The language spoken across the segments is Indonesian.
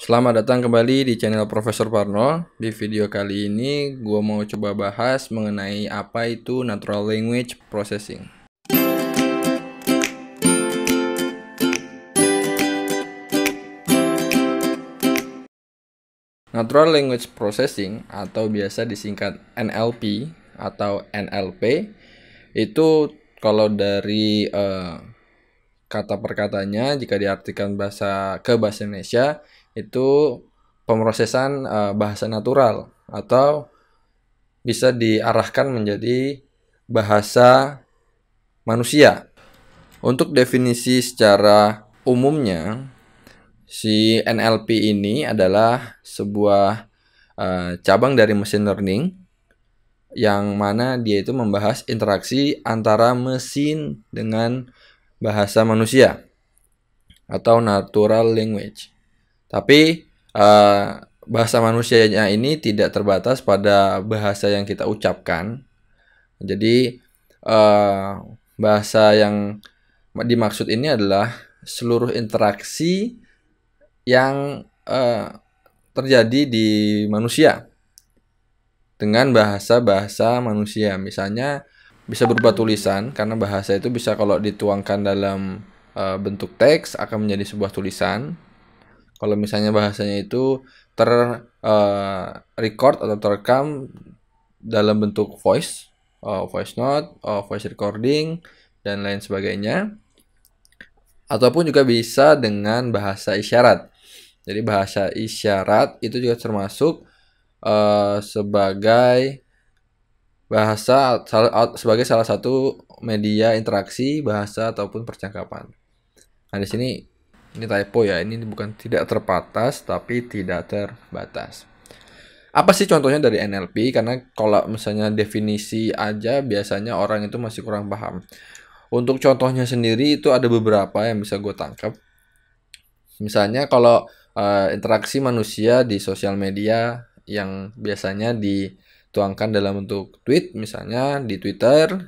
Selamat datang kembali di channel Profesor Parno. Di video kali ini gue mau coba bahas mengenai apa itu Natural Language Processing. Natural Language Processing atau biasa disingkat NLP atau NLP itu kalau dari kata perkatanya jika diartikan ke bahasa Indonesia itu pemrosesan bahasa natural atau bisa diarahkan menjadi bahasa manusia. Untuk definisi secara umumnya, si NLP ini adalah sebuah cabang dari machine learning yang mana dia itu membahas interaksi antara mesin dengan bahasa manusia atau natural language. Tapi bahasa manusianya ini tidak terbatas pada bahasa yang kita ucapkan. Jadi bahasa yang dimaksud ini adalah seluruh interaksi yang terjadi di manusia dengan bahasa-bahasa manusia. Misalnya bisa berupa tulisan, karena bahasa itu bisa kalau dituangkan dalam bentuk teks akan menjadi sebuah tulisan. Kalau misalnya bahasanya itu record atau terekam dalam bentuk voice note, voice recording, dan lain sebagainya. Ataupun juga bisa dengan bahasa isyarat. Jadi bahasa isyarat itu juga termasuk sebagai sebagai salah satu media interaksi bahasa ataupun percakapan. Nah, di sini ini typo ya, ini bukan tidak terbatas tapi tidak terbatas. Apa sih contohnya dari NLP? Karena kalau misalnya definisi aja biasanya orang itu masih kurang paham. Untuk contohnya sendiri itu ada beberapa yang bisa gue tangkap. Misalnya kalau interaksi manusia di sosial media yang biasanya dituangkan dalam bentuk tweet, misalnya di Twitter,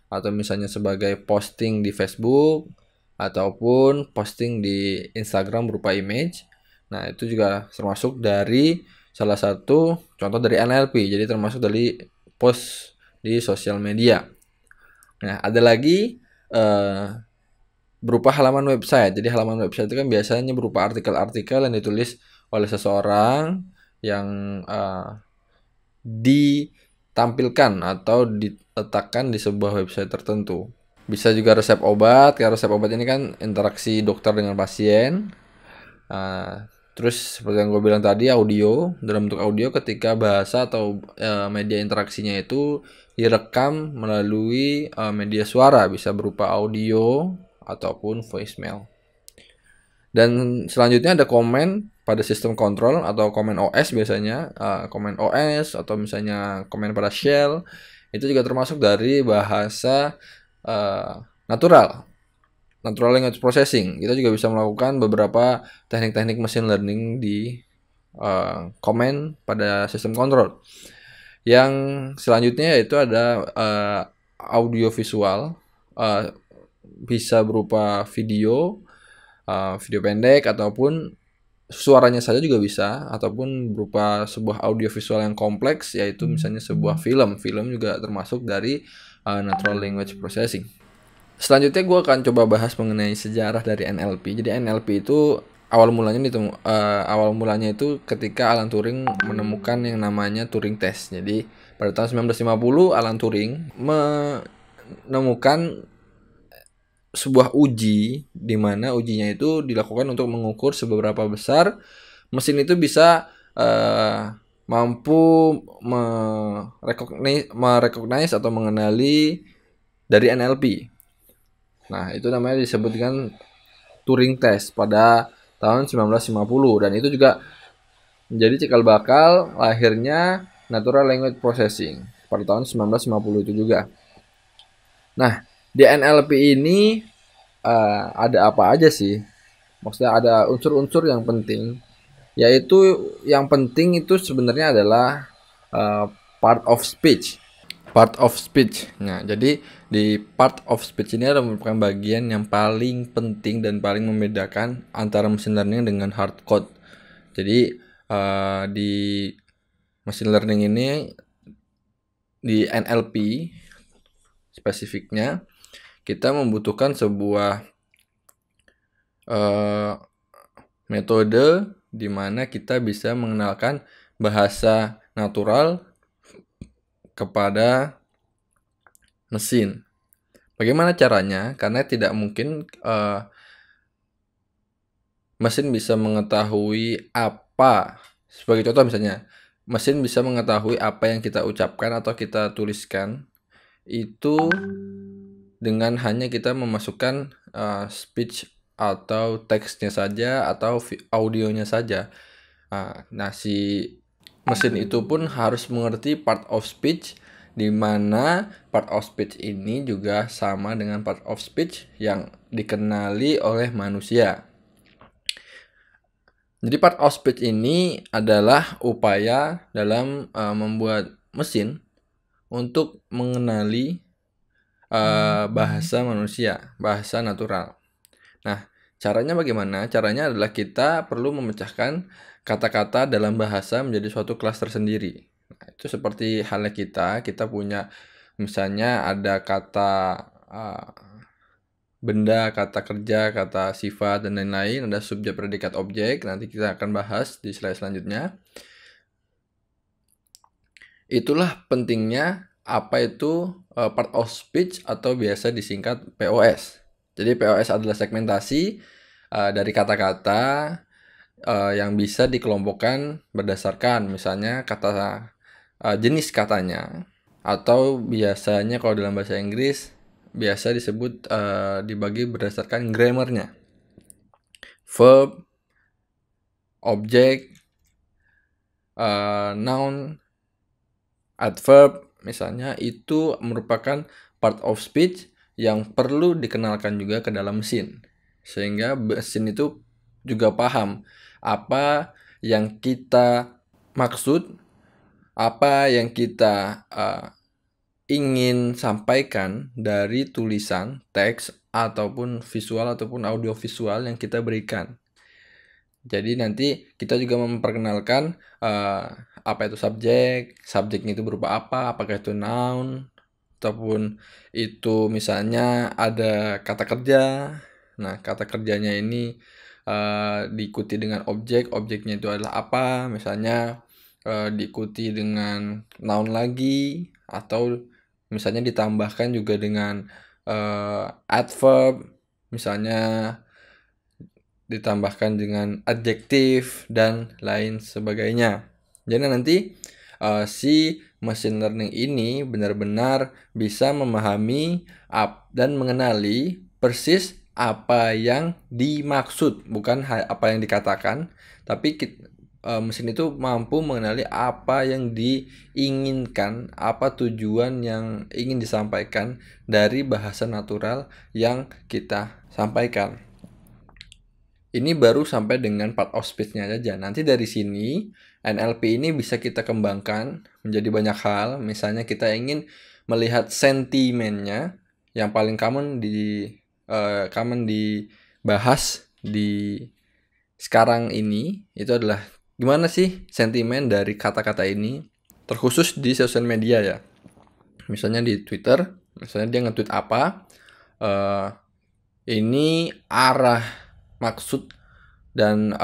atau misalnya sebagai posting di Facebook, ataupun posting di Instagram berupa image. Nah, itu juga termasuk dari salah satu contoh dari NLP. Jadi termasuk dari post di sosial media. Nah, ada lagi berupa halaman website. Jadi halaman website itu kan biasanya berupa artikel-artikel yang ditulis oleh seseorang yang ditampilkan atau diletakkan di sebuah website tertentu. Bisa juga resep obat, karena resep obat ini kan interaksi dokter dengan pasien. Terus seperti yang gue bilang tadi, audio, dalam bentuk audio ketika bahasa atau media interaksinya itu direkam melalui media suara, bisa berupa audio ataupun voicemail. Dan selanjutnya ada komen pada sistem kontrol atau komen OS biasanya, komen OS atau misalnya komen pada shell, itu juga termasuk dari bahasa natural language processing. Kita juga bisa melakukan beberapa teknik-teknik machine learning di komen pada sistem kontrol. Yang selanjutnya yaitu ada audio visual, bisa berupa video pendek ataupun suaranya saja juga bisa, ataupun berupa sebuah audio visual yang kompleks, yaitu misalnya sebuah film juga termasuk dari natural language processing. Selanjutnya gue akan coba bahas mengenai sejarah dari NLP. Jadi NLP itu awal mulanya itu ketika Alan Turing menemukan yang namanya Turing Test. Jadi pada tahun 1950 Alan Turing menemukan sebuah uji di mana ujinya itu dilakukan untuk mengukur seberapa besar mesin itu bisa mampu merecognize atau mengenali dari NLP. Nah, itu namanya disebutkan Turing Test pada tahun 1950, dan itu juga menjadi cikal bakal lahirnya Natural Language Processing pada tahun 1950 itu juga. Nah, di NLP ini ada apa aja sih? Maksudnya ada unsur-unsur yang penting, yaitu yang penting itu sebenarnya adalah part of speech. Nah, jadi di part of speech ini adalah merupakan bagian yang paling penting dan paling membedakan antara machine learning dengan hard code. Jadi di machine learning ini, di NLP spesifiknya, kita membutuhkan sebuah metode di mana kita bisa mengenalkan bahasa natural kepada mesin. Bagaimana caranya? Karena tidak mungkin mesin bisa mengetahui apa. Sebagai contoh misalnya, mesin bisa mengetahui apa yang kita ucapkan atau kita tuliskan itu dengan hanya kita memasukkan speech atau teksnya saja atau audionya saja. Nah, si mesin itu pun harus mengerti part of speech, di mana part of speech ini juga sama dengan part of speech yang dikenali oleh manusia. Jadi part of speech ini adalah upaya dalam membuat mesin untuk mengenali bahasa manusia, bahasa natural. Nah, caranya bagaimana? Caranya adalah kita perlu memecahkan kata-kata dalam bahasa menjadi suatu kelas tersendiri. Nah, itu seperti halnya kita punya misalnya ada kata benda, kata kerja, kata sifat, dan lain-lain, ada subjek, predikat, objek. Nanti kita akan bahas di slide selanjutnya. Itulah pentingnya apa itu part of speech atau biasa disingkat POS. Jadi POS adalah segmentasi dari kata-kata yang bisa dikelompokkan berdasarkan misalnya kata jenis katanya, atau biasanya kalau dalam bahasa Inggris biasa disebut dibagi berdasarkan grammarnya. Verb, objek, noun, adverb misalnya, itu merupakan part of speech yang perlu dikenalkan juga ke dalam mesin, sehingga mesin itu juga paham apa yang kita maksud, apa yang kita ingin sampaikan dari tulisan, teks, ataupun visual ataupun audio visual yang kita berikan. Jadi nanti kita juga memperkenalkan apa itu subjek, subjeknya itu berupa apa, apakah itu noun, ataupun itu misalnya ada kata kerja. Nah, kata kerjanya ini diikuti dengan objek, objeknya itu adalah apa, misalnya diikuti dengan noun lagi, atau misalnya ditambahkan juga dengan adverb, misalnya ditambahkan dengan adjektif dan lain sebagainya. Jadi nanti si machine learning ini benar-benar bisa memahami dan mengenali persis apa yang dimaksud, bukan apa yang dikatakan, tapi mesin itu mampu mengenali apa yang diinginkan, apa tujuan yang ingin disampaikan dari bahasa natural yang kita sampaikan. Ini baru sampai dengan part of speech-nya saja. Nanti dari sini NLP ini bisa kita kembangkan menjadi banyak hal. Misalnya kita ingin melihat sentimennya, yang paling common dibahas di sekarang ini itu adalah gimana sih sentimen dari kata-kata ini, terkhusus di sosial media ya. Misalnya di Twitter, misalnya dia nge-tweet apa, ini arah maksud dan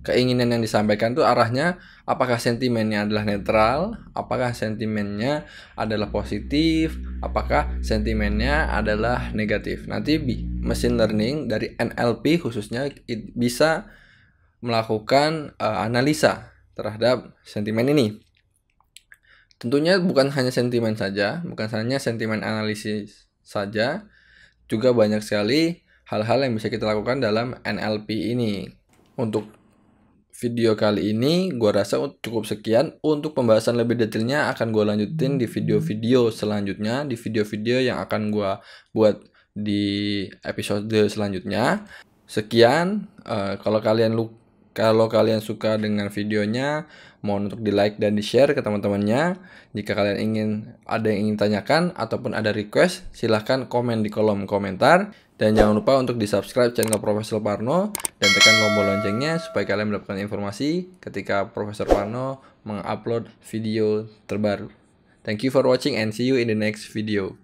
keinginan yang disampaikan itu arahnya, apakah sentimennya adalah netral, apakah sentimennya adalah positif, apakah sentimennya adalah negatif. Nanti machine learning dari NLP khususnya bisa melakukan analisa terhadap sentimen ini. Tentunya bukan hanya sentimen saja, bukan hanya sentimen analisis saja, juga banyak sekali hal-hal yang bisa kita lakukan dalam NLP ini. Untuk video kali ini gue rasa cukup sekian. Untuk pembahasan lebih detailnya akan gue lanjutin di video-video selanjutnya, di video-video yang akan gue buat di episode selanjutnya. Sekian. Kalau kalian suka dengan videonya, mohon untuk di like dan di share ke teman-temannya. Jika kalian ada yang ingin tanyakan ataupun ada request, silahkan komen di kolom komentar. Dan jangan lupa untuk di-subscribe channel Profesor Parno dan tekan tombol loncengnya supaya kalian mendapatkan informasi ketika Profesor Parno mengupload video terbaru. Thank you for watching and see you in the next video.